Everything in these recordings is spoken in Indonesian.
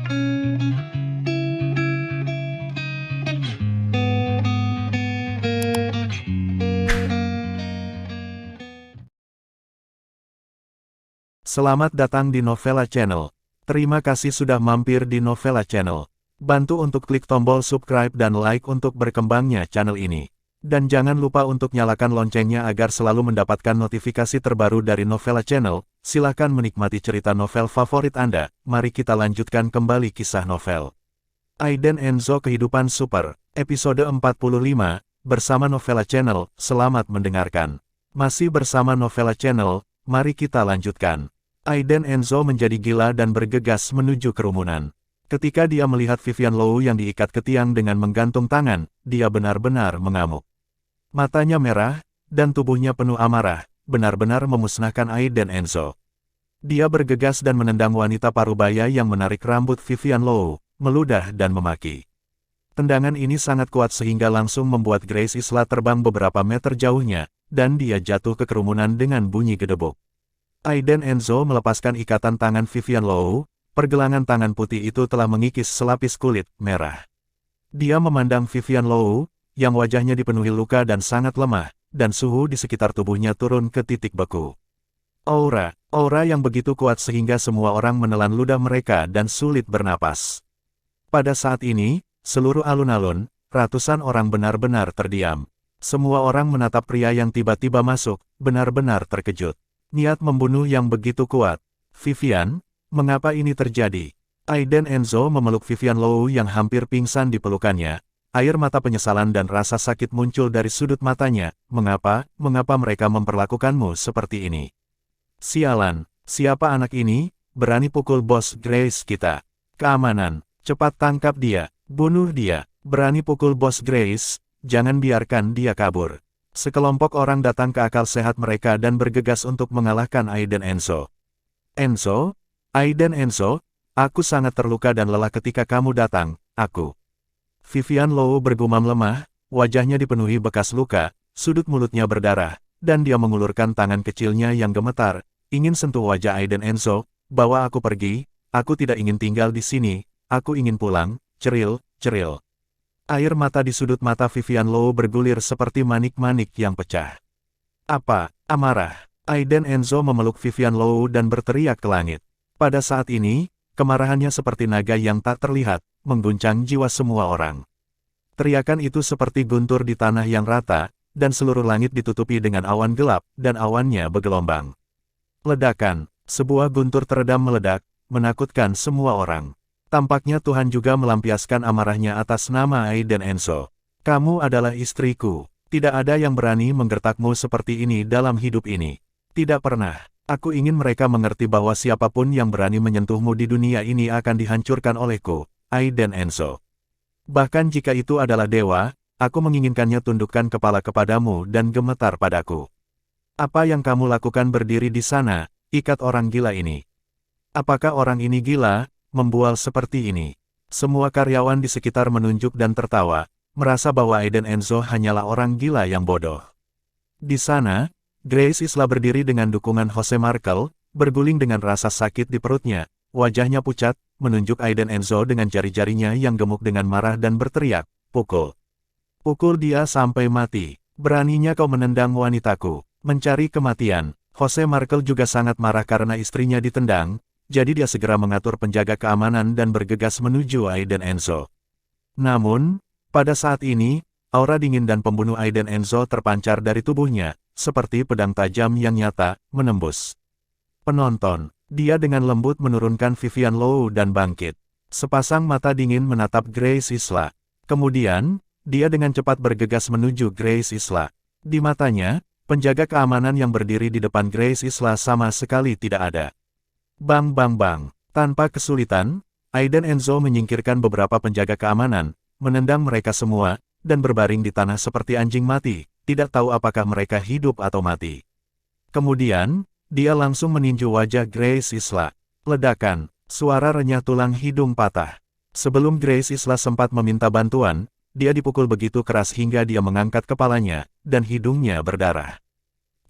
Selamat datang di Novella Channel. Terima kasih sudah mampir di Novella Channel. Bantu untuk klik tombol subscribe dan like untuk berkembangnya channel ini. Dan jangan lupa untuk nyalakan loncengnya agar selalu mendapatkan notifikasi terbaru dari Novella Channel. Silahkan menikmati cerita novel favorit Anda. Mari kita lanjutkan kembali kisah novel Aiden Enzo Kehidupan Super, episode 45, bersama Novella Channel. Selamat mendengarkan. Masih bersama Novella Channel, mari kita lanjutkan. Aiden Enzo menjadi gila dan bergegas menuju kerumunan. Ketika dia melihat Vivian Low yang diikat ke tiang dengan menggantung tangan, dia benar-benar mengamuk. Matanya merah, dan tubuhnya penuh amarah, benar-benar memusnahkan Aiden Enzo. Dia bergegas dan menendang wanita parubaya yang menarik rambut Vivian Low, meludah dan memaki. Tendangan ini sangat kuat sehingga langsung membuat Grace Isla terbang beberapa meter jauhnya, dan dia jatuh ke kerumunan dengan bunyi gedebuk. Aiden Enzo melepaskan ikatan tangan Vivian Low, pergelangan tangan putih itu telah mengikis selapis kulit merah. Dia memandang Vivian Low, yang wajahnya dipenuhi luka dan sangat lemah, dan suhu di sekitar tubuhnya turun ke titik beku. Aura yang begitu kuat sehingga semua orang menelan ludah mereka dan sulit bernapas. Pada saat ini, seluruh alun-alun, ratusan orang benar-benar terdiam. Semua orang menatap pria yang tiba-tiba masuk, benar-benar terkejut. Niat membunuh yang begitu kuat. Vivian, mengapa ini terjadi? Aiden Enzo memeluk Vivian Low yang hampir pingsan di pelukannya. Air mata penyesalan dan rasa sakit muncul dari sudut matanya. Mengapa mereka memperlakukanmu seperti ini? Sialan, siapa anak ini? Berani pukul bos Grace kita. Keamanan, cepat tangkap dia, bunuh dia. Berani pukul bos Grace, jangan biarkan dia kabur. Sekelompok orang datang ke akal sehat mereka dan bergegas untuk mengalahkan Aiden Enzo. Aiden Enzo, aku sangat terluka dan lelah ketika kamu datang, aku. Vivian Low bergumam lemah, wajahnya dipenuhi bekas luka, sudut mulutnya berdarah, dan dia mengulurkan tangan kecilnya yang gemetar, ingin sentuh wajah Aiden Enzo. Bawa aku pergi, aku tidak ingin tinggal di sini, aku ingin pulang, ceril. Air mata di sudut mata Vivian Low bergulir seperti manik-manik yang pecah. Apa? Amarah. Aiden Enzo memeluk Vivian Low dan berteriak ke langit. Pada saat ini, kemarahannya seperti naga yang tak terlihat, mengguncang jiwa semua orang. Teriakan itu seperti guntur di tanah yang rata, dan seluruh langit ditutupi dengan awan gelap, dan awannya bergelombang. Ledakan, sebuah guntur teredam meledak, menakutkan semua orang. Tampaknya Tuhan juga melampiaskan amarahnya atas nama Aiden Enzo. Kamu adalah istriku. Tidak ada yang berani menggertakmu seperti ini dalam hidup ini. Tidak pernah. Aku ingin mereka mengerti bahwa siapapun yang berani menyentuhmu di dunia ini akan dihancurkan olehku, Aiden Enzo. Bahkan jika itu adalah dewa, aku menginginkannya tundukkan kepala kepadamu dan gemetar padaku. Apa yang kamu lakukan berdiri di sana, ikat orang gila ini? Apakah orang ini gila? Membual seperti ini. Semua karyawan di sekitar menunjuk dan tertawa, merasa bahwa Aiden Enzo hanyalah orang gila yang bodoh. Di sana, Grace Isla berdiri dengan dukungan Jose Markel, berguling dengan rasa sakit di perutnya, wajahnya pucat, menunjuk Aiden Enzo dengan jari-jarinya yang gemuk dengan marah dan berteriak, pukul. Pukul dia sampai mati. Beraninya kau menendang wanitaku, mencari kematian. Jose Markel juga sangat marah karena istrinya ditendang. Jadi dia segera mengatur penjaga keamanan dan bergegas menuju Aiden Enzo. Namun, pada saat ini, aura dingin dan pembunuh Aiden Enzo terpancar dari tubuhnya, seperti pedang tajam yang nyata, menembus penonton. Dia dengan lembut menurunkan Vivian Low dan bangkit. Sepasang mata dingin menatap Grace Isla. Kemudian, dia dengan cepat bergegas menuju Grace Isla. Di matanya, penjaga keamanan yang berdiri di depan Grace Isla sama sekali tidak ada. Bang. Tanpa kesulitan, Aiden Enzo menyingkirkan beberapa penjaga keamanan, menendang mereka semua, dan berbaring di tanah seperti anjing mati, tidak tahu apakah mereka hidup atau mati. Kemudian, dia langsung meninju wajah Grace Isla. Ledakan, suara renyah tulang hidung patah. Sebelum Grace Isla sempat meminta bantuan, dia dipukul begitu keras hingga dia mengangkat kepalanya, dan hidungnya berdarah.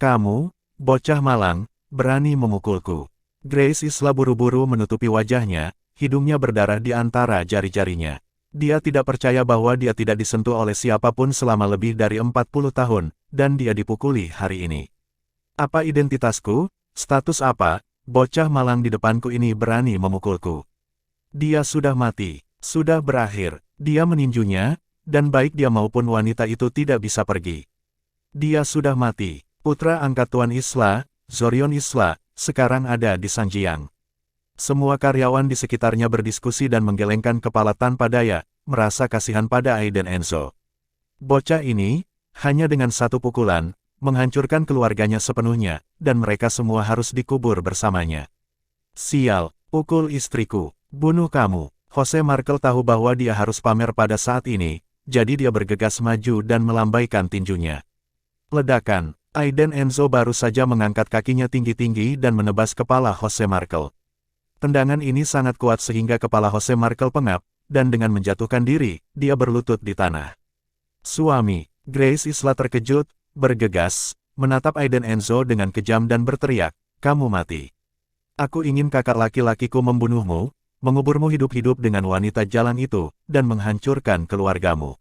Kamu, bocah malang, berani memukulku. Grace Isla buru-buru menutupi wajahnya, hidungnya berdarah di antara jari-jarinya. Dia tidak percaya bahwa dia tidak disentuh oleh siapapun selama lebih dari 40 tahun, dan dia dipukuli hari ini. Apa identitasku? Status apa? Bocah malang di depanku ini berani memukulku. Dia sudah mati, sudah berakhir. Dia meninjunya, dan baik dia maupun wanita itu tidak bisa pergi. Dia sudah mati. Putra angkat Tuan Isla, Zorion Isla, sekarang ada di Sanjiang. Semua karyawan di sekitarnya berdiskusi dan menggelengkan kepala tanpa daya, merasa kasihan pada Aiden Enzo. Bocah ini, hanya dengan satu pukulan, menghancurkan keluarganya sepenuhnya, dan mereka semua harus dikubur bersamanya. Sial, pukul istriku, bunuh kamu. Jose Markel tahu bahwa dia harus pamer pada saat ini, jadi dia bergegas maju dan melambaikan tinjunya. Ledakan, Aiden Enzo baru saja mengangkat kakinya tinggi-tinggi dan menebas kepala Jose Markel. Tendangan ini sangat kuat sehingga kepala Jose Markel pengap, dan dengan menjatuhkan diri, dia berlutut di tanah. Suami, Grace Isla terkejut, bergegas, menatap Aiden Enzo dengan kejam dan berteriak, "Kamu mati. Aku ingin kakak laki-lakiku membunuhmu, menguburmu hidup-hidup dengan wanita jalan itu, dan menghancurkan keluargamu.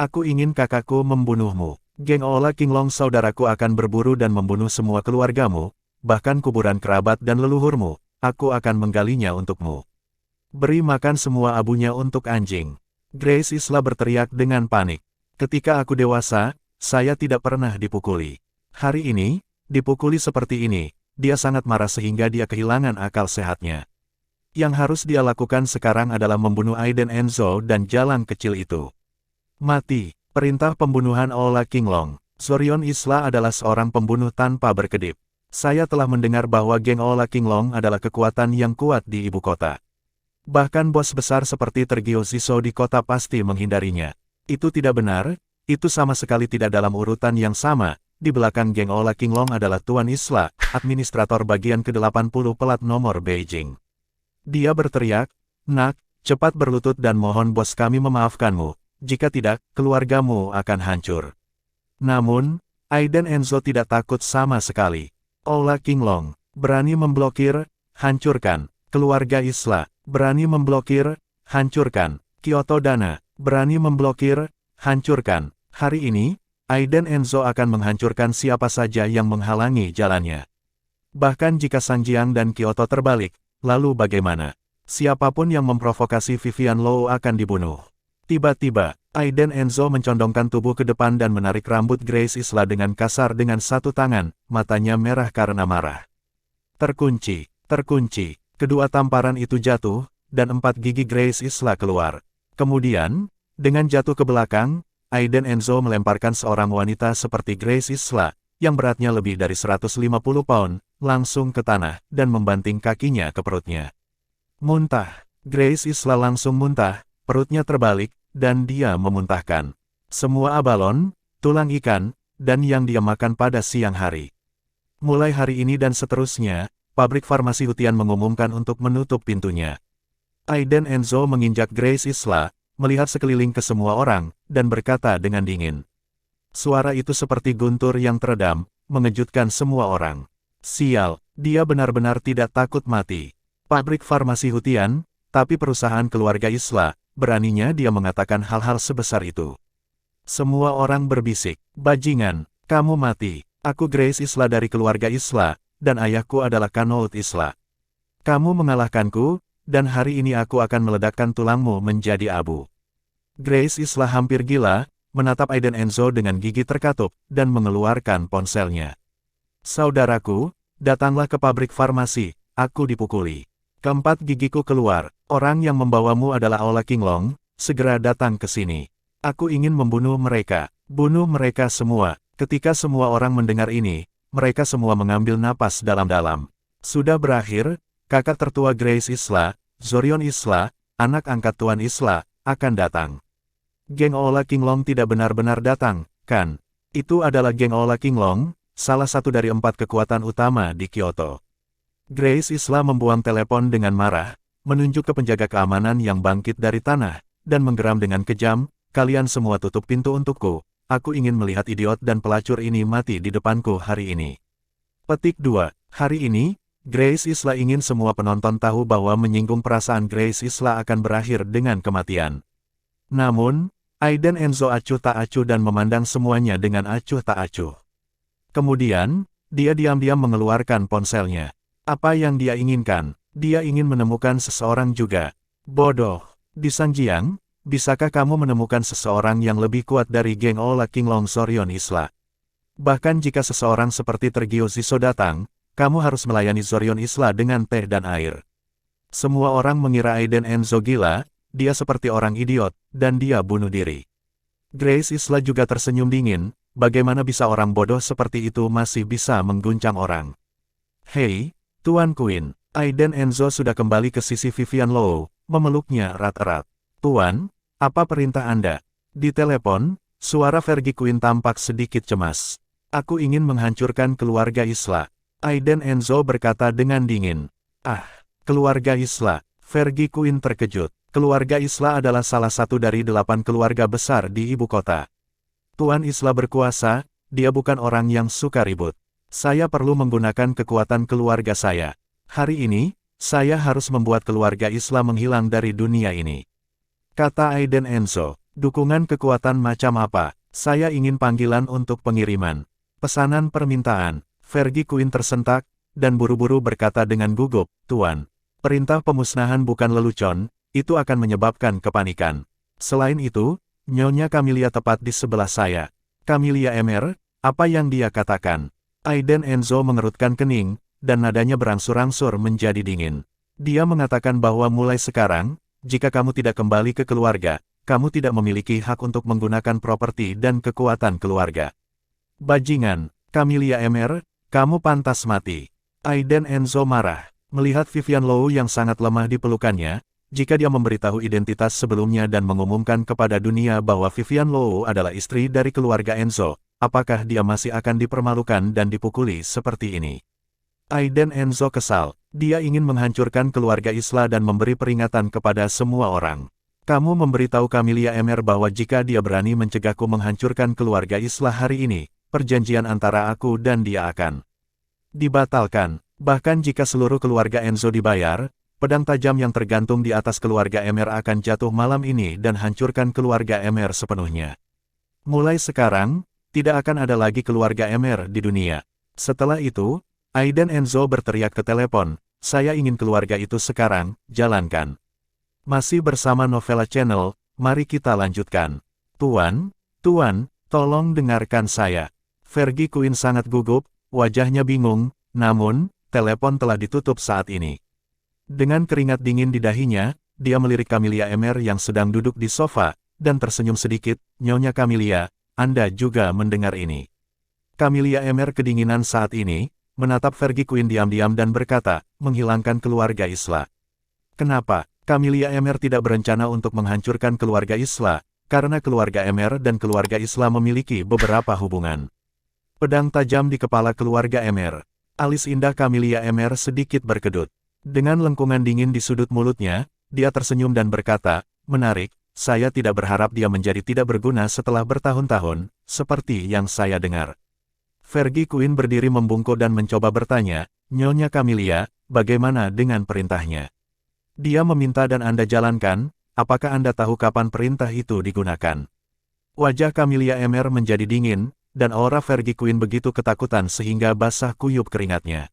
Aku ingin kakakku membunuhmu. Geng Ola Kinglong saudaraku akan berburu dan membunuh semua keluargamu, bahkan kuburan kerabat dan leluhurmu, aku akan menggalinya untukmu. Beri makan semua abunya untuk anjing." Grace Isla berteriak dengan panik. Ketika aku dewasa, saya tidak pernah dipukuli. Hari ini, dipukuli seperti ini, dia sangat marah sehingga dia kehilangan akal sehatnya. Yang harus dia lakukan sekarang adalah membunuh Aiden Enzo dan jalan kecil itu. Mati. Perintah pembunuhan Ola Kinglong. Zorion Isla adalah seorang pembunuh tanpa berkedip. Saya telah mendengar bahwa geng Ola Kinglong adalah kekuatan yang kuat di ibu kota. Bahkan bos besar seperti Tergio Ziso di kota pasti menghindarinya. Itu tidak benar, itu sama sekali tidak dalam urutan yang sama. Di belakang geng Ola Kinglong adalah Tuan Isla, administrator bagian ke-80 pelat nomor Beijing. Dia berteriak, "Nak, cepat berlutut dan mohon bos kami memaafkanmu, jika tidak, keluargamu akan hancur." Namun, Aiden Enzo tidak takut sama sekali. Ola Kinglong, berani memblokir, hancurkan. Keluarga Isla, berani memblokir, hancurkan. Kyoto Dana, berani memblokir, hancurkan. Hari ini, Aiden Enzo akan menghancurkan siapa saja yang menghalangi jalannya. Bahkan jika Sanjiang dan Kyoto terbalik, lalu bagaimana? Siapapun yang memprovokasi Vivian Low akan dibunuh. Tiba-tiba, Aiden Enzo mencondongkan tubuh ke depan dan menarik rambut Grace Isla dengan kasar dengan satu tangan, matanya merah karena marah. Terkunci, terkunci. Kedua tamparan itu jatuh, dan 4 gigi Grace Isla keluar. Kemudian, dengan jatuh ke belakang, Aiden Enzo melemparkan seorang wanita seperti Grace Isla, yang beratnya lebih dari 150 pound, langsung ke tanah, dan membanting kakinya ke perutnya. Muntah. Grace Isla langsung muntah, perutnya terbalik, dan dia memuntahkan semua abalon, tulang ikan, dan yang dia makan pada siang hari. Mulai hari ini dan seterusnya, pabrik farmasi Hutian mengumumkan untuk menutup pintunya. Aiden Enzo menginjak Grace Isla, melihat sekeliling ke semua orang, dan berkata dengan dingin. Suara itu seperti guntur yang teredam, mengejutkan semua orang. Sial, dia benar-benar tidak takut mati. Pabrik farmasi Hutian, tapi perusahaan keluarga Isla, beraninya dia mengatakan hal-hal sebesar itu. Semua orang berbisik, "Bajingan, kamu mati. Aku Grace Isla dari keluarga Isla, dan ayahku adalah Kanout Isla. Kamu mengalahkanku, dan hari ini aku akan meledakkan tulangmu menjadi abu." Grace Isla hampir gila, menatap Aiden Enzo dengan gigi terkatup, dan mengeluarkan ponselnya. "Saudaraku, datanglah ke pabrik farmasi, aku dipukuli. Keempat gigiku keluar, orang yang membawamu adalah Ola Kinglong, segera datang ke sini. Aku ingin membunuh mereka, bunuh mereka semua." Ketika semua orang mendengar ini, mereka semua mengambil napas dalam-dalam. Sudah berakhir, kakak tertua Grace Isla, Zorion Isla, anak angkat Tuan Isla, akan datang. Geng Ola Kinglong tidak benar-benar datang, kan? Itu adalah geng Ola Kinglong, salah satu dari 4 kekuatan utama di Kyoto. Grace Isla membuang telepon dengan marah, menunjuk ke penjaga keamanan yang bangkit dari tanah, dan menggeram dengan kejam, "Kalian semua tutup pintu untukku. Aku ingin melihat idiot dan pelacur ini mati di depanku hari ini." Petik 2. Hari ini, Grace Isla ingin semua penonton tahu bahwa menyinggung perasaan Grace Isla akan berakhir dengan kematian. Namun, Aiden Enzo acuh tak acuh dan memandang semuanya dengan acuh tak acuh. Kemudian, dia diam-diam mengeluarkan ponselnya. Apa yang dia inginkan? Dia ingin menemukan seseorang juga. Bodoh. Di Sanjiang, bisakah kamu menemukan seseorang yang lebih kuat dari geng Ola King Long Zorion Isla? Bahkan jika seseorang seperti Tergio Ziso datang, kamu harus melayani Zorion Isla dengan teh dan air. Semua orang mengira Aiden Enzo gila, dia seperti orang idiot, dan dia bunuh diri. Grace Isla juga tersenyum dingin, bagaimana bisa orang bodoh seperti itu masih bisa mengguncang orang. Hei, Tuan Queen, Aiden Enzo sudah kembali ke sisi Vivian Low, memeluknya erat-erat. Tuan, apa perintah Anda? Di telepon, suara Fergie Queen tampak sedikit cemas. Aku ingin menghancurkan keluarga Isla. Aiden Enzo berkata dengan dingin. Ah, keluarga Isla. Fergie Queen terkejut. Keluarga Isla adalah salah satu dari 8 keluarga besar di ibu kota. Tuan Isla berkuasa, dia bukan orang yang suka ribut. Saya perlu menggunakan kekuatan keluarga saya. Hari ini, saya harus membuat keluarga Isla menghilang dari dunia ini. Kata Aiden Enzo, dukungan kekuatan macam apa? Saya ingin panggilan untuk pengiriman. Pesanan permintaan. Fergie Queen tersentak, dan buru-buru berkata dengan gugup, Tuan, perintah pemusnahan bukan lelucon, itu akan menyebabkan kepanikan. Selain itu, Nyonya Camelia tepat di sebelah saya. Camelia Emer, apa yang dia katakan? Aiden Enzo mengerutkan kening, dan nadanya berangsur-angsur menjadi dingin. Dia mengatakan bahwa mulai sekarang, jika kamu tidak kembali ke keluarga, kamu tidak memiliki hak untuk menggunakan properti dan kekuatan keluarga. Bajingan, Camelia Emer, kamu pantas mati. Aiden Enzo marah, melihat Vivian Low yang sangat lemah di pelukannya, jika dia memberitahu identitas sebelumnya dan mengumumkan kepada dunia bahwa Vivian Low adalah istri dari keluarga Enzo, apakah dia masih akan dipermalukan dan dipukuli seperti ini? Aiden Enzo kesal, dia ingin menghancurkan keluarga Isla dan memberi peringatan kepada semua orang. Kamu memberitahu Camelia Emer bahwa jika dia berani mencegahku menghancurkan keluarga Isla hari ini, perjanjian antara aku dan dia akan dibatalkan. Bahkan jika seluruh keluarga Enzo dibayar, pedang tajam yang tergantung di atas keluarga Emer akan jatuh malam ini dan hancurkan keluarga Emer sepenuhnya. Mulai sekarang, tidak akan ada lagi keluarga Emer di dunia. Setelah itu, Aiden Enzo berteriak ke telepon, saya ingin keluarga itu sekarang, jalankan. Masih bersama Novella Channel, mari kita lanjutkan. Tuan, tolong dengarkan saya. Fergie Queen sangat gugup, wajahnya bingung, namun, telepon telah ditutup saat ini. Dengan keringat dingin di dahinya, dia melirik Camelia Emer yang sedang duduk di sofa, dan tersenyum sedikit, Nyonya Camelia, Anda juga mendengar ini. Camelia Emer kedinginan saat ini, menatap Fergie Queen diam-diam dan berkata, menghilangkan keluarga Isla. Kenapa? Camelia Emer tidak berencana untuk menghancurkan keluarga Isla, karena keluarga Emer dan keluarga Isla memiliki beberapa hubungan. Pedang tajam di kepala keluarga Emer. Alis indah Camelia Emer sedikit berkedut. Dengan lengkungan dingin di sudut mulutnya, dia tersenyum dan berkata, menarik, saya tidak berharap dia menjadi tidak berguna setelah bertahun-tahun, seperti yang saya dengar. Fergie Queen berdiri membungkuk dan mencoba bertanya, Nyonya Camelia, bagaimana dengan perintahnya? Dia meminta dan Anda jalankan, apakah Anda tahu kapan perintah itu digunakan? Wajah Camelia Emer menjadi dingin, dan aura Fergie Queen begitu ketakutan sehingga basah kuyup keringatnya.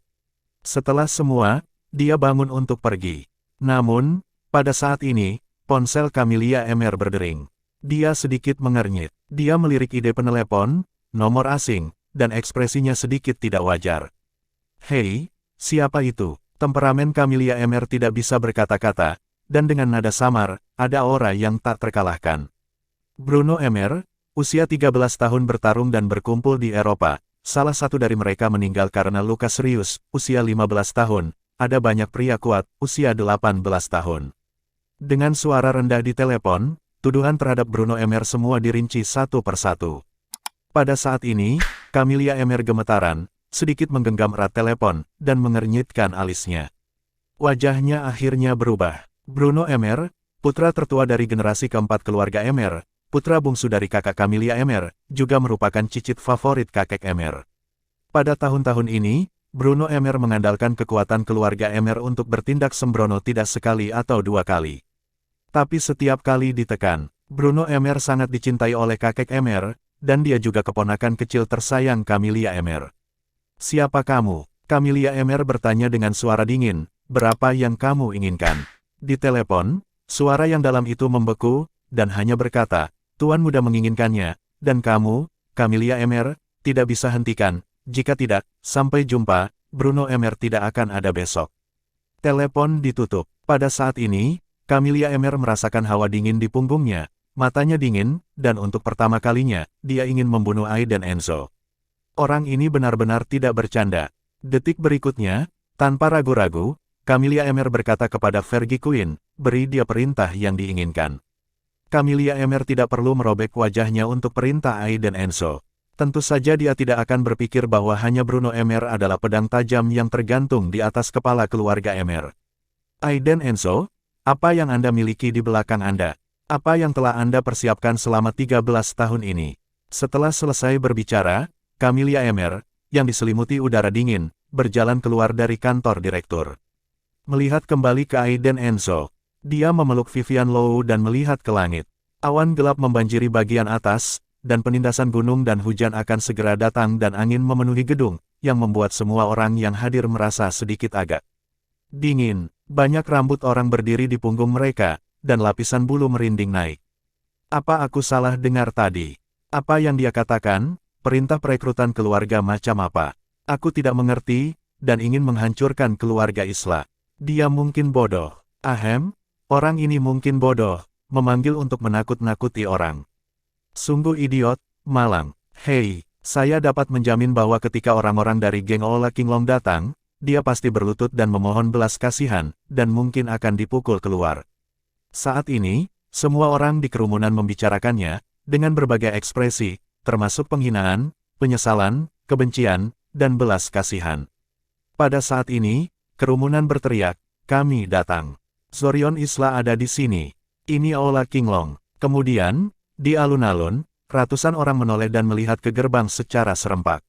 Setelah semua, dia bangun untuk pergi. Namun, pada saat ini, ponsel Camelia Emer berdering. Dia sedikit mengernyit. Dia melirik ide penelepon, nomor asing, dan ekspresinya sedikit tidak wajar. Hei, siapa itu? Temperamen Camelia Emer tidak bisa berkata-kata, dan dengan nada samar, ada aura yang tak terkalahkan. Bruno Emer, usia 13 tahun bertarung dan berkumpul di Eropa, salah satu dari mereka meninggal karena luka serius, usia 15 tahun, ada banyak pria kuat, usia 18 tahun. Dengan suara rendah di telepon, tuduhan terhadap Bruno Emer semua dirinci satu persatu. Pada saat ini, Camelia Emer gemetaran, sedikit menggenggam erat telepon, dan mengernyitkan alisnya. Wajahnya akhirnya berubah. Bruno Emer, putra tertua dari generasi keempat keluarga Emer, putra bungsu dari kakak Camelia Emer, juga merupakan cicit favorit kakek Emer. Pada tahun-tahun ini, Bruno Emer mengandalkan kekuatan keluarga Emer untuk bertindak sembrono tidak sekali atau dua kali. Tapi setiap kali ditekan, Bruno Emer sangat dicintai oleh kakek Emer, dan dia juga keponakan kecil tersayang Camelia Emer. "Siapa kamu?" Camelia Emer bertanya dengan suara dingin, "Berapa yang kamu inginkan?" Di telepon, suara yang dalam itu membeku, dan hanya berkata, "Tuan muda menginginkannya, dan kamu, Camelia Emer, tidak bisa hentikan. Jika tidak, sampai jumpa, Bruno Emer tidak akan ada besok." Telepon ditutup. Pada saat ini, Camelia Emer merasakan hawa dingin di punggungnya, matanya dingin, dan untuk pertama kalinya, dia ingin membunuh Aiden Enzo. Orang ini benar-benar tidak bercanda. Detik berikutnya, tanpa ragu-ragu, Camelia Emer berkata kepada Fergie Quinn, "Beri dia perintah yang diinginkan." Camelia Emer tidak perlu merobek wajahnya untuk perintah Aiden Enzo. Tentu saja dia tidak akan berpikir bahwa hanya Bruno Emer adalah pedang tajam yang tergantung di atas kepala keluarga Emer. "Aiden Enzo, apa yang Anda miliki di belakang Anda? Apa yang telah Anda persiapkan selama 13 tahun ini?" Setelah selesai berbicara, Camelia Emer, yang diselimuti udara dingin, berjalan keluar dari kantor direktur. Melihat kembali ke Aiden Enzo, dia memeluk Vivian Low dan melihat ke langit. Awan gelap membanjiri bagian atas, dan penindasan gunung dan hujan akan segera datang dan angin memenuhi gedung, yang membuat semua orang yang hadir merasa sedikit agak dingin. Banyak rambut orang berdiri di punggung mereka, dan lapisan bulu merinding naik. "Apa aku salah dengar tadi? Apa yang dia katakan? Perintah perekrutan keluarga macam apa? Aku tidak mengerti, dan ingin menghancurkan keluarga Isla. Dia mungkin bodoh. Ahem, orang ini mungkin bodoh, memanggil untuk menakut-nakuti orang. Sungguh idiot, malang. Hei, saya dapat menjamin bahwa ketika orang-orang dari geng Ola Kinglong datang, dia pasti berlutut dan memohon belas kasihan, dan mungkin akan dipukul keluar." Saat ini, semua orang di kerumunan membicarakannya, dengan berbagai ekspresi, termasuk penghinaan, penyesalan, kebencian, dan belas kasihan. Pada saat ini, kerumunan berteriak, "Kami datang. Zorion Isla ada di sini. Ini Ola Kinglong." Kemudian, di alun-alun, ratusan orang menoleh dan melihat ke gerbang secara serempak.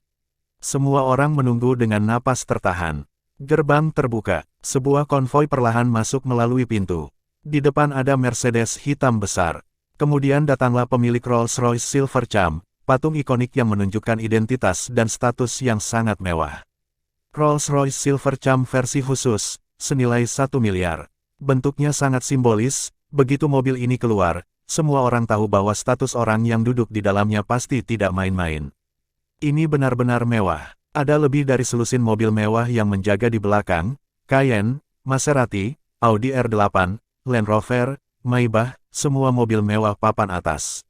Semua orang menunggu dengan napas tertahan. Gerbang terbuka, sebuah konvoi perlahan masuk melalui pintu. Di depan ada Mercedes hitam besar. Kemudian datanglah pemilik Rolls-Royce Silver Cham, patung ikonik yang menunjukkan identitas dan status yang sangat mewah. Rolls-Royce Silver Cham versi khusus, senilai 1 miliar. Bentuknya sangat simbolis, begitu mobil ini keluar, semua orang tahu bahwa status orang yang duduk di dalamnya pasti tidak main-main. Ini benar-benar mewah. Ada lebih dari selusin mobil mewah yang menjaga di belakang, Cayenne, Maserati, Audi R8, Land Rover, Maybach, semua mobil mewah papan atas.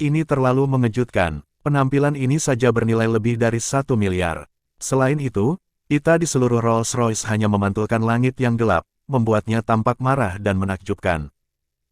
Ini terlalu mengejutkan, penampilan ini saja bernilai lebih dari 1 miliar. Selain itu, pita di seluruh Rolls-Royce hanya memantulkan langit yang gelap, membuatnya tampak marah dan menakjubkan.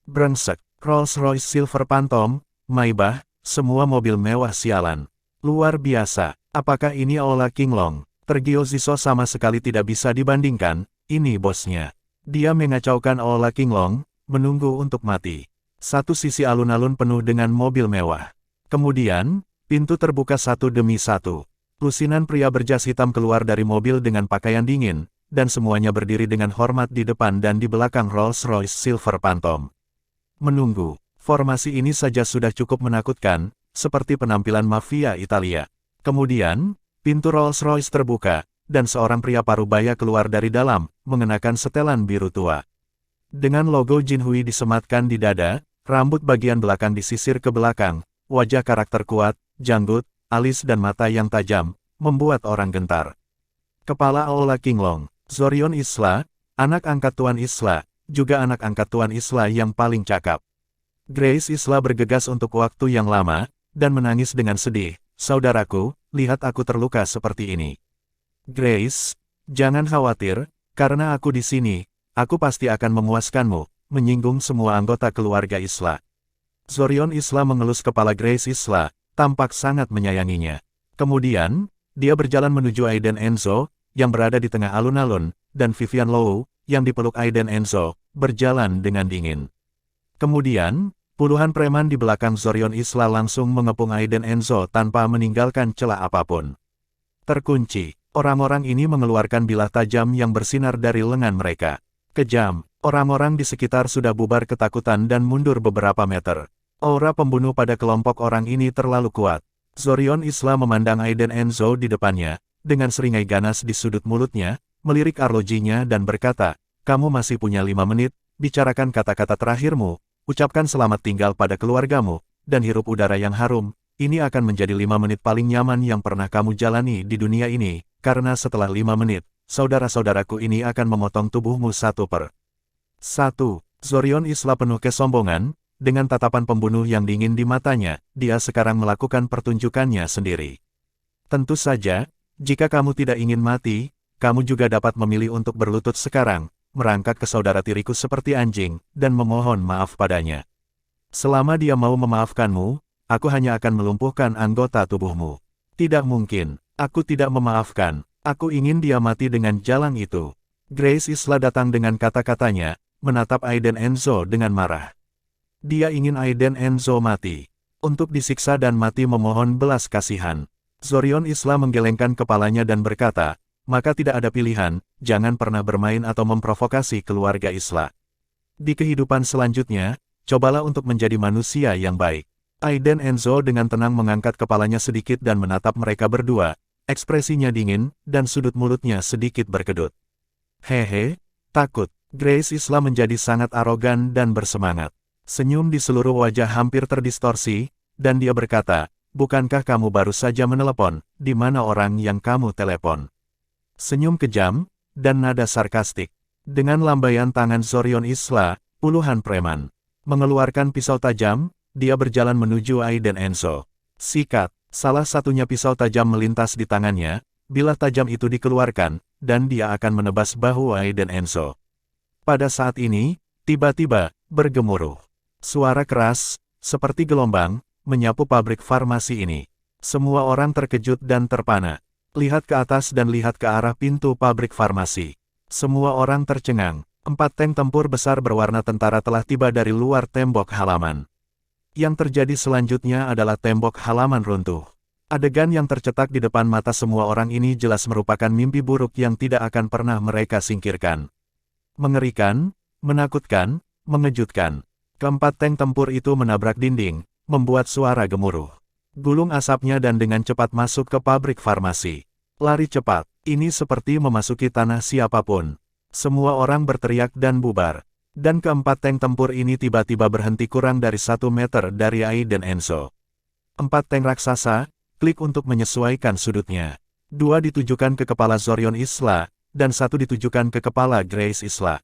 Brengsek. Rolls-Royce Silver Phantom, Maybach, semua mobil mewah sialan. Luar biasa. Apakah ini Ola Kinglong? Tergio Ziso sama sekali tidak bisa dibandingkan, ini bosnya. Dia mengacaukan Ola Kinglong, menunggu untuk mati. Satu sisi alun-alun penuh dengan mobil mewah. Kemudian, pintu terbuka satu demi satu. Lusinan pria berjas hitam keluar dari mobil dengan pakaian dingin, dan semuanya berdiri dengan hormat di depan dan di belakang Rolls-Royce Silver Phantom. Menunggu. Formasi ini saja sudah cukup menakutkan, seperti penampilan mafia Italia. Kemudian, pintu Rolls-Royce terbuka, dan seorang pria parubaya keluar dari dalam, mengenakan setelan biru tua. Dengan logo Jinhui disematkan di dada, rambut bagian belakang disisir ke belakang, wajah karakter kuat, janggut, alis dan mata yang tajam, membuat orang gentar. Kepala Ola Kinglong, Zorion Isla, anak angkat Tuan Isla, juga anak angkat Tuan Isla yang paling cakap. Grace Isla bergegas untuk waktu yang lama, dan menangis dengan sedih. "Saudaraku, lihat aku terluka seperti ini." "Grace, jangan khawatir, karena aku di sini, aku pasti akan memuaskanmu," menyinggung semua anggota keluarga Isla. Zorion Isla mengelus kepala Grace Isla, tampak sangat menyayanginya. Kemudian, dia berjalan menuju Aiden Enzo, yang berada di tengah alun-alun, dan Vivian Low, yang dipeluk Aiden Enzo, berjalan dengan dingin. Kemudian, puluhan preman di belakang Zorion Isla langsung mengepung Aiden Enzo tanpa meninggalkan celah apapun. Terkunci. Orang-orang ini mengeluarkan bilah tajam yang bersinar dari lengan mereka. Kejam, orang-orang di sekitar sudah bubar ketakutan dan mundur beberapa meter. Aura pembunuh pada kelompok orang ini terlalu kuat. Zorion Isla memandang Aiden Enzo di depannya, dengan seringai ganas di sudut mulutnya, melirik arlojinya dan berkata, "Kamu masih punya 5 menit, bicarakan kata-kata terakhirmu, ucapkan selamat tinggal pada keluargamu, dan hirup udara yang harum. Ini akan menjadi 5 menit paling nyaman yang pernah kamu jalani di dunia ini, karena setelah 5 menit, saudara-saudaraku ini akan memotong tubuhmu satu per satu." Zorion Isla penuh kesombongan, dengan tatapan pembunuh yang dingin di matanya, dia sekarang melakukan pertunjukannya sendiri. Tentu saja, jika kamu tidak ingin mati, kamu juga dapat memilih untuk berlutut sekarang, merangkak ke saudara tiriku seperti anjing, dan memohon maaf padanya. Selama dia mau memaafkanmu, aku hanya akan melumpuhkan anggota tubuhmu. Tidak mungkin, aku tidak memaafkan, aku ingin dia mati dengan jalan itu. Grace Isla datang dengan kata-katanya, menatap Aiden Enzo dengan marah. Dia ingin Aiden Enzo mati. Untuk disiksa dan mati memohon belas kasihan. Zorion Isla menggelengkan kepalanya dan berkata, "Maka tidak ada pilihan, jangan pernah bermain atau memprovokasi keluarga Isla. Di kehidupan selanjutnya, cobalah untuk menjadi manusia yang baik." Aiden Enzo dengan tenang mengangkat kepalanya sedikit dan menatap mereka berdua, ekspresinya dingin, dan sudut mulutnya sedikit berkedut. "Hehe, takut." Grace Isla menjadi sangat arogan dan bersemangat. Senyum di seluruh wajah hampir terdistorsi, dan dia berkata, "Bukankah kamu baru saja menelepon, di mana orang yang kamu telepon?" Senyum kejam, dan nada sarkastik. Dengan lambaian tangan Zorion Isla, puluhan preman mengeluarkan pisau tajam, dia berjalan menuju Aiden Enzo. Sikat, salah satunya pisau tajam melintas di tangannya, bilah tajam itu dikeluarkan, dan dia akan menebas bahu Aiden Enzo. Pada saat ini, tiba-tiba, bergemuruh. Suara keras, seperti gelombang, menyapu pabrik farmasi ini. Semua orang terkejut dan terpana. Lihat ke atas dan lihat ke arah pintu pabrik farmasi. Semua orang tercengang. 4 tank tempur besar berwarna tentara telah tiba dari luar tembok halaman. Yang terjadi selanjutnya adalah tembok halaman runtuh. Adegan yang tercetak di depan mata semua orang ini jelas merupakan mimpi buruk yang tidak akan pernah mereka singkirkan. Mengerikan, menakutkan, mengejutkan. Keempat tank tempur itu menabrak dinding, membuat suara gemuruh. Gulung asapnya dan dengan cepat masuk ke pabrik farmasi. Lari cepat, ini seperti memasuki tanah siapapun. Semua orang berteriak dan bubar. Dan keempat tank tempur ini tiba-tiba berhenti kurang dari 1 meter dari Aiden Enzo. 4 tank raksasa, klik untuk menyesuaikan sudutnya. 2 ditujukan ke kepala Zorion Isla, dan 1 ditujukan ke kepala Grace Isla.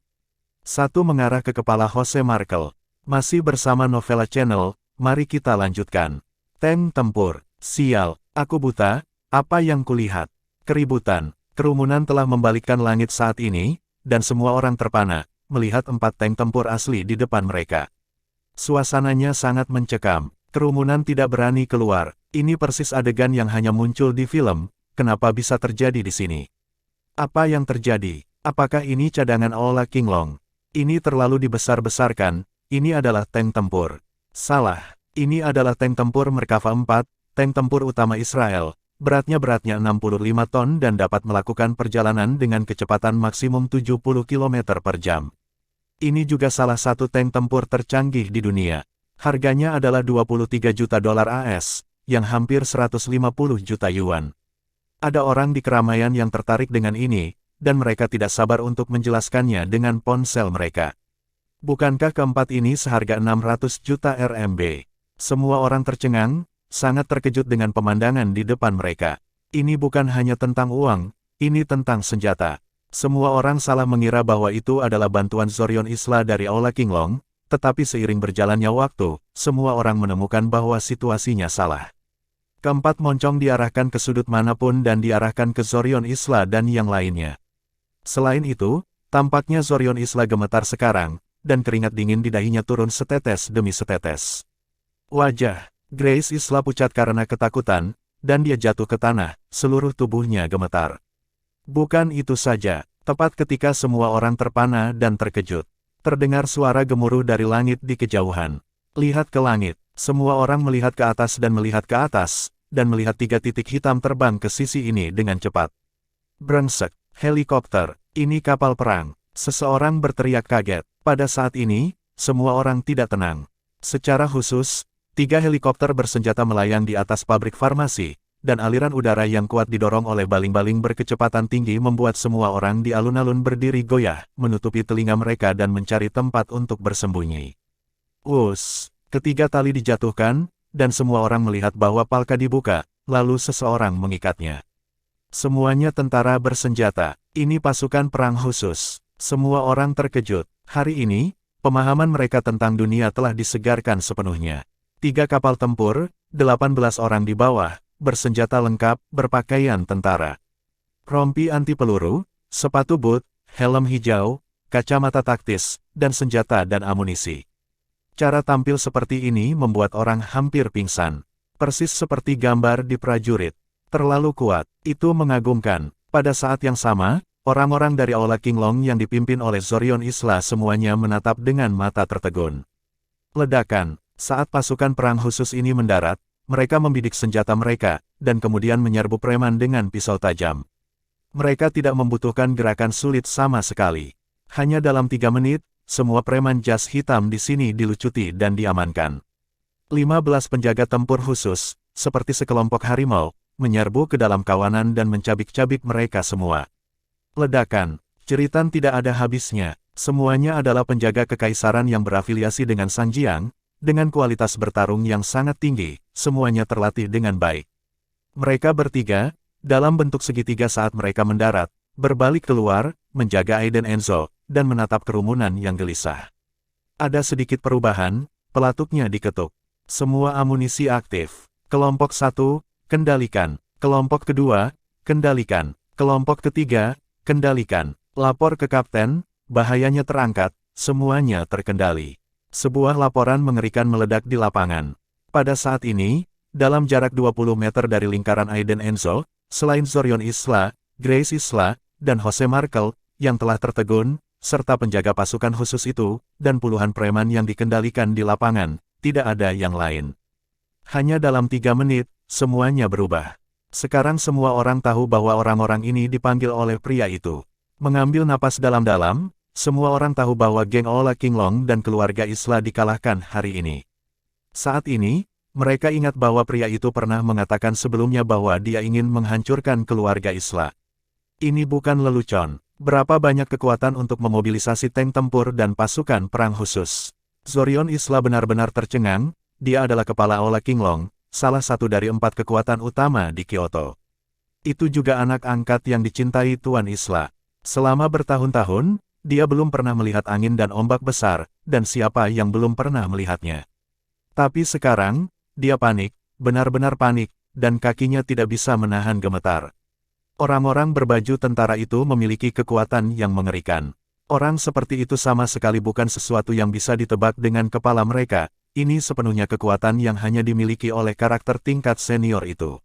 1 mengarah ke kepala Jose Markel. Masih bersama Novella Channel, mari kita lanjutkan. Tank tempur, sial, aku buta, apa yang kulihat? Keributan, kerumunan telah membalikkan langit saat ini, dan semua orang terpana, melihat 4 tank tempur asli di depan mereka. Suasananya sangat mencekam, kerumunan tidak berani keluar, ini persis adegan yang hanya muncul di film, kenapa bisa terjadi di sini? Apa yang terjadi? Apakah ini cadangan Aola Kinglong? Ini terlalu dibesar-besarkan, ini adalah tank tempur. Salah, ini adalah tank tempur Merkava 4, tank tempur utama Israel. Beratnya 65 ton dan dapat melakukan perjalanan dengan kecepatan maksimum 70 km per jam. Ini juga salah satu tank tempur tercanggih di dunia. Harganya adalah 23 juta dolar AS, yang hampir 150 juta yuan. Ada orang di keramaian yang tertarik dengan ini, dan mereka tidak sabar untuk menjelaskannya dengan ponsel mereka. Bukankah keempat ini seharga 600 juta RMB? Semua orang tercengang, sangat terkejut dengan pemandangan di depan mereka. Ini bukan hanya tentang uang, ini tentang senjata. Semua orang salah mengira bahwa itu adalah bantuan Zorion Isla dari Aola Kinglong, tetapi seiring berjalannya waktu, semua orang menemukan bahwa situasinya salah. Keempat moncong diarahkan ke sudut manapun dan diarahkan ke Zorion Isla dan yang lainnya. Selain itu, tampaknya Zorion Isla gemetar sekarang, dan keringat dingin di dahinya turun setetes demi setetes. Wajah Grace Isla pucat karena ketakutan, dan dia jatuh ke tanah, seluruh tubuhnya gemetar. Bukan itu saja, tepat ketika semua orang terpana dan terkejut, terdengar suara gemuruh dari langit di kejauhan. Lihat ke langit, semua orang melihat ke atas dan melihat ke atas, dan melihat 3 titik hitam terbang ke sisi ini dengan cepat. Brengsek, helikopter, ini kapal perang. Seseorang berteriak kaget. Pada saat ini, semua orang tidak tenang. Secara khusus, 3 helikopter bersenjata melayang di atas pabrik farmasi, dan aliran udara yang kuat didorong oleh baling-baling berkecepatan tinggi membuat semua orang di alun-alun berdiri goyah, menutupi telinga mereka dan mencari tempat untuk bersembunyi. Ketiga tali dijatuhkan, dan semua orang melihat bahwa palka dibuka, lalu seseorang mengikatnya. Semuanya tentara bersenjata. Ini pasukan perang khusus. Semua orang terkejut. Hari ini, pemahaman mereka tentang dunia telah disegarkan sepenuhnya. 3 kapal tempur, 18 orang di bawah, bersenjata lengkap, berpakaian tentara. Rompi anti peluru, sepatu boot, helm hijau, kacamata taktis, dan senjata dan amunisi. Cara tampil seperti ini membuat orang hampir pingsan. Persis seperti gambar di prajurit. Terlalu kuat, itu mengagumkan. Pada saat yang sama, orang-orang dari Aula Qinglong yang dipimpin oleh Zorion Isla semuanya menatap dengan mata tertegun. Ledakan, saat pasukan perang khusus ini mendarat, mereka membidik senjata mereka, dan kemudian menyerbu preman dengan pisau tajam. Mereka tidak membutuhkan gerakan sulit sama sekali. Hanya dalam 3 menit, semua preman jas hitam di sini dilucuti dan diamankan. 15 penjaga tempur khusus, seperti sekelompok harimau, menyerbu ke dalam kawanan dan mencabik-cabik mereka semua. Ledakan, jeritan tidak ada habisnya, semuanya adalah penjaga kekaisaran yang berafiliasi dengan Sanjiang, dengan kualitas bertarung yang sangat tinggi, semuanya terlatih dengan baik. Mereka bertiga, dalam bentuk segitiga saat mereka mendarat, berbalik keluar, menjaga Aiden Enzo, dan menatap kerumunan yang gelisah. Ada sedikit perubahan, pelatuknya diketuk. Semua amunisi aktif. Kelompok 1, kendalikan. Kelompok kedua, kendalikan. Kelompok ketiga, kendalikan. Lapor ke kapten, bahayanya terangkat, semuanya terkendali. Sebuah laporan mengerikan meledak di lapangan. Pada saat ini, dalam jarak 20 meter dari lingkaran Aiden Enzo, selain Zorion Isla, Grace Isla, dan Jose Markel, yang telah tertegun, serta penjaga pasukan khusus itu, dan puluhan preman yang dikendalikan di lapangan, tidak ada yang lain. Hanya dalam 3 menit, semuanya berubah. Sekarang semua orang tahu bahwa orang-orang ini dipanggil oleh pria itu. Mengambil napas dalam-dalam, semua orang tahu bahwa geng Aula Qinglong dan keluarga Isla dikalahkan hari ini. Saat ini, mereka ingat bahwa pria itu pernah mengatakan sebelumnya bahwa dia ingin menghancurkan keluarga Isla. Ini bukan lelucon. Berapa banyak kekuatan untuk memobilisasi tank tempur dan pasukan perang khusus. Zorion Isla benar-benar tercengang, dia adalah kepala Aula Qinglong, salah satu dari 4 kekuatan utama di Kyoto. Itu juga anak angkat yang dicintai Tuan Isla. Selama bertahun-tahun, dia belum pernah melihat angin dan ombak besar, dan siapa yang belum pernah melihatnya. Tapi sekarang, dia panik, benar-benar panik, dan kakinya tidak bisa menahan gemetar. Orang-orang berbaju tentara itu memiliki kekuatan yang mengerikan. Orang seperti itu sama sekali bukan sesuatu yang bisa ditebak dengan kepala mereka, ini sepenuhnya kekuatan yang hanya dimiliki oleh karakter tingkat senior itu.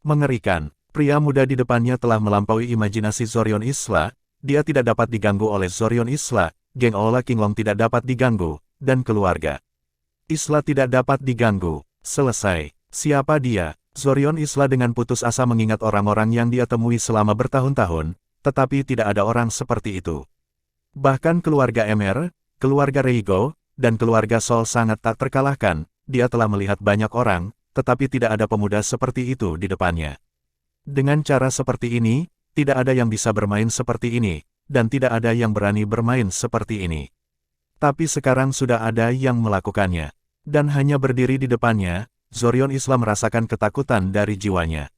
Mengerikan, pria muda di depannya telah melampaui imajinasi Zorion Isla, dia tidak dapat diganggu oleh Zorion Isla, geng Aula Qinglong tidak dapat diganggu, dan keluarga Isla tidak dapat diganggu. Selesai. Siapa dia? Zorion Isla dengan putus asa mengingat orang-orang yang dia temui selama bertahun-tahun, tetapi tidak ada orang seperti itu. Bahkan keluarga Emer, keluarga Reigo, dan keluarga Sol sangat tak terkalahkan, dia telah melihat banyak orang, tetapi tidak ada pemuda seperti itu di depannya. Dengan cara seperti ini, tidak ada yang bisa bermain seperti ini, dan tidak ada yang berani bermain seperti ini. Tapi sekarang sudah ada yang melakukannya. Dan hanya berdiri di depannya, Zorion Isla merasakan ketakutan dari jiwanya.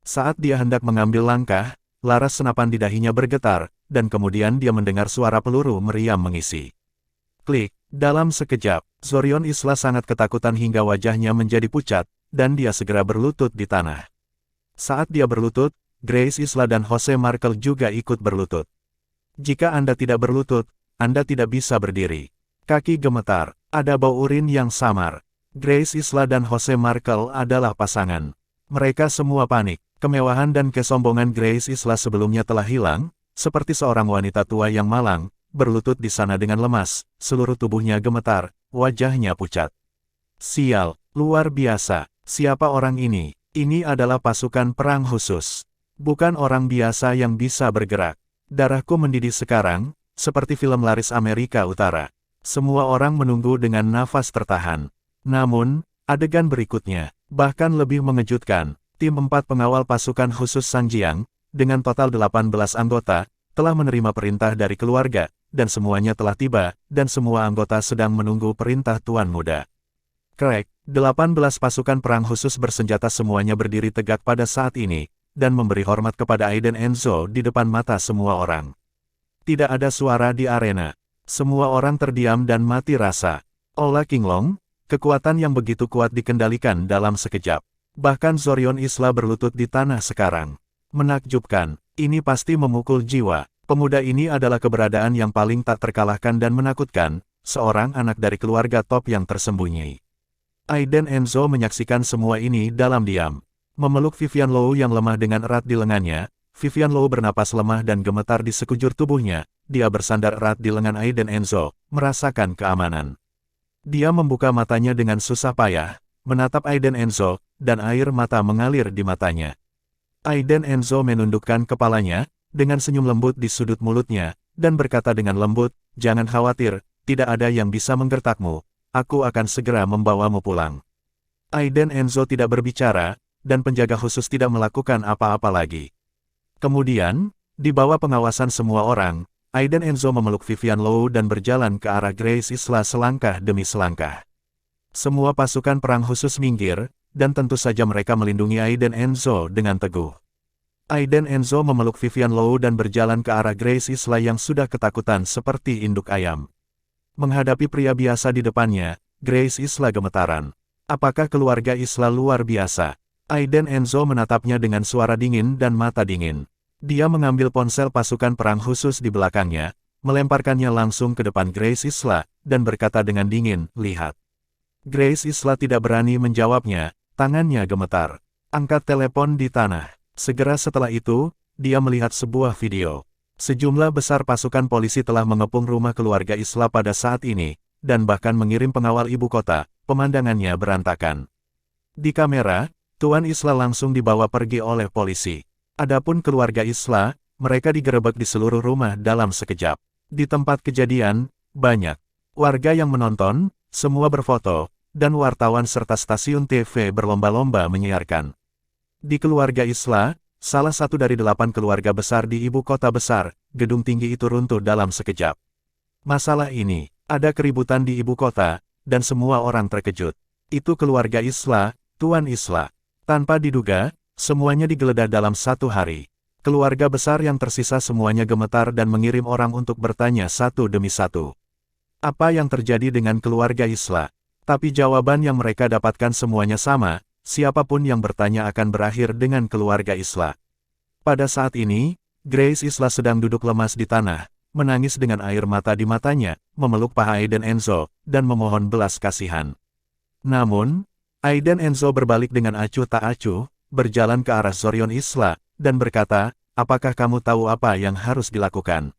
Saat dia hendak mengambil langkah, laras senapan di dahinya bergetar, dan kemudian dia mendengar suara peluru meriam mengisi. Klik, dalam sekejap, Zorion Isla sangat ketakutan hingga wajahnya menjadi pucat, dan dia segera berlutut di tanah. Saat dia berlutut, Grace Isla dan Jose Markel juga ikut berlutut. Jika Anda tidak berlutut, Anda tidak bisa berdiri. Kaki gemetar, ada bau urin yang samar. Grace Isla dan Jose Markel adalah pasangan. Mereka semua panik. Kemewahan dan kesombongan Grace Isla sebelumnya telah hilang, seperti seorang wanita tua yang malang, berlutut di sana dengan lemas, seluruh tubuhnya gemetar, wajahnya pucat. Sial, luar biasa. Siapa orang ini? Ini adalah pasukan perang khusus. Bukan orang biasa yang bisa bergerak. Darahku mendidih sekarang, seperti film laris Amerika Utara. Semua orang menunggu dengan nafas tertahan. Namun, adegan berikutnya, bahkan lebih mengejutkan. Tim 4 pengawal pasukan khusus Sanjiang, dengan total 18 anggota, telah menerima perintah dari keluarga, dan semuanya telah tiba, dan semua anggota sedang menunggu perintah Tuan Muda. Krek, 18 pasukan perang khusus bersenjata semuanya berdiri tegak pada saat ini, dan memberi hormat kepada Aiden Enzo di depan mata semua orang. Tidak ada suara di arena. Semua orang terdiam dan mati rasa. Ola Qinglong, kekuatan yang begitu kuat dikendalikan dalam sekejap. Bahkan Zorion Isla berlutut di tanah sekarang. Menakjubkan, ini pasti memukul jiwa. Pemuda ini adalah keberadaan yang paling tak terkalahkan dan menakutkan, seorang anak dari keluarga top yang tersembunyi. Aiden Enzo menyaksikan semua ini dalam diam. Memeluk Vivian Low yang lemah dengan erat di lengannya, Vivian Low bernapas lemah dan gemetar di sekujur tubuhnya, dia bersandar erat di lengan Aiden Enzo, merasakan keamanan. Dia membuka matanya dengan susah payah, menatap Aiden Enzo, dan air mata mengalir di matanya. Aiden Enzo menundukkan kepalanya, dengan senyum lembut di sudut mulutnya, dan berkata dengan lembut, "Jangan khawatir, tidak ada yang bisa menggertakmu, aku akan segera membawamu pulang." Aiden Enzo tidak berbicara, dan penjaga khusus tidak melakukan apa-apa lagi. Kemudian, di bawah pengawasan semua orang, Aiden Enzo memeluk Vivian Low dan berjalan ke arah Grace Isla selangkah demi selangkah. Semua pasukan perang khusus minggir, dan tentu saja mereka melindungi Aiden Enzo dengan teguh. Aiden Enzo memeluk Vivian Low dan berjalan ke arah Grace Isla yang sudah ketakutan seperti induk ayam. Menghadapi pria biasa di depannya, Grace Isla gemetaran. Apakah keluarga Isla luar biasa? Aiden Enzo menatapnya dengan suara dingin dan mata dingin. Dia mengambil ponsel pasukan perang khusus di belakangnya, melemparkannya langsung ke depan Grace Isla, dan berkata dengan dingin, "Lihat." Grace Isla tidak berani menjawabnya, tangannya gemetar. Angkat telepon di tanah. Segera setelah itu, dia melihat sebuah video. Sejumlah besar pasukan polisi telah mengepung rumah keluarga Isla pada saat ini, dan bahkan mengirim pengawal ibu kota, pemandangannya berantakan. Di kamera, Tuan Isla langsung dibawa pergi oleh polisi. Adapun keluarga Isla, mereka digerebek di seluruh rumah dalam sekejap. Di tempat kejadian, banyak warga yang menonton, semua berfoto, dan wartawan serta stasiun TV berlomba-lomba menyiarkan. Di keluarga Isla, salah satu dari 8 keluarga besar di ibu kota besar, gedung tinggi itu runtuh dalam sekejap. Masalah ini, ada keributan di ibu kota, dan semua orang terkejut. Itu keluarga Isla, Tuan Isla. Tanpa diduga, semuanya digeledah dalam satu hari. Keluarga besar yang tersisa semuanya gemetar dan mengirim orang untuk bertanya satu demi satu. Apa yang terjadi dengan keluarga Isla? Tapi jawaban yang mereka dapatkan semuanya sama, siapapun yang bertanya akan berakhir dengan keluarga Isla. Pada saat ini, Grace Isla sedang duduk lemas di tanah, menangis dengan air mata di matanya, memeluk paha Aiden Enzo, dan memohon belas kasihan. Namun, Aiden Enzo berbalik dengan acuh tak acuh, berjalan ke arah Zorion Isla, dan berkata, "Apakah kamu tahu apa yang harus dilakukan?"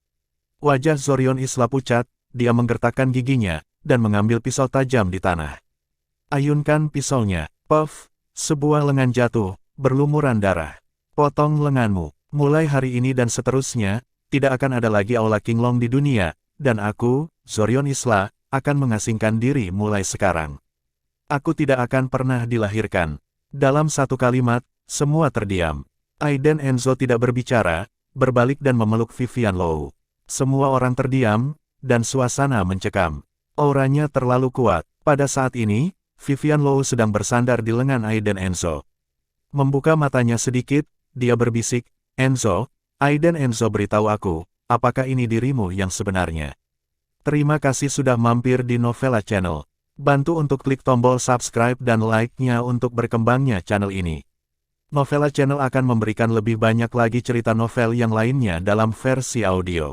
Wajah Zorion Isla pucat, dia menggertakkan giginya, dan mengambil pisau tajam di tanah. Ayunkan pisaunya, puff, sebuah lengan jatuh, berlumuran darah. Potong lenganmu, mulai hari ini dan seterusnya, tidak akan ada lagi Aula Qinglong di dunia, dan aku, Zorion Isla, akan mengasingkan diri mulai sekarang. Aku tidak akan pernah dilahirkan. Dalam satu kalimat, semua terdiam. Aiden Enzo tidak berbicara, berbalik dan memeluk Vivian Low. Semua orang terdiam, dan suasana mencekam. Auranya terlalu kuat. Pada saat ini, Vivian Low sedang bersandar di lengan Aiden Enzo. Membuka matanya sedikit, dia berbisik, "Enzo, Aiden Enzo beritahu aku, apakah ini dirimu yang sebenarnya?" Terima kasih sudah mampir di Novela Channel. Bantu untuk klik tombol subscribe dan like-nya untuk berkembangnya channel ini. Novela Channel akan memberikan lebih banyak lagi cerita novel yang lainnya dalam versi audio.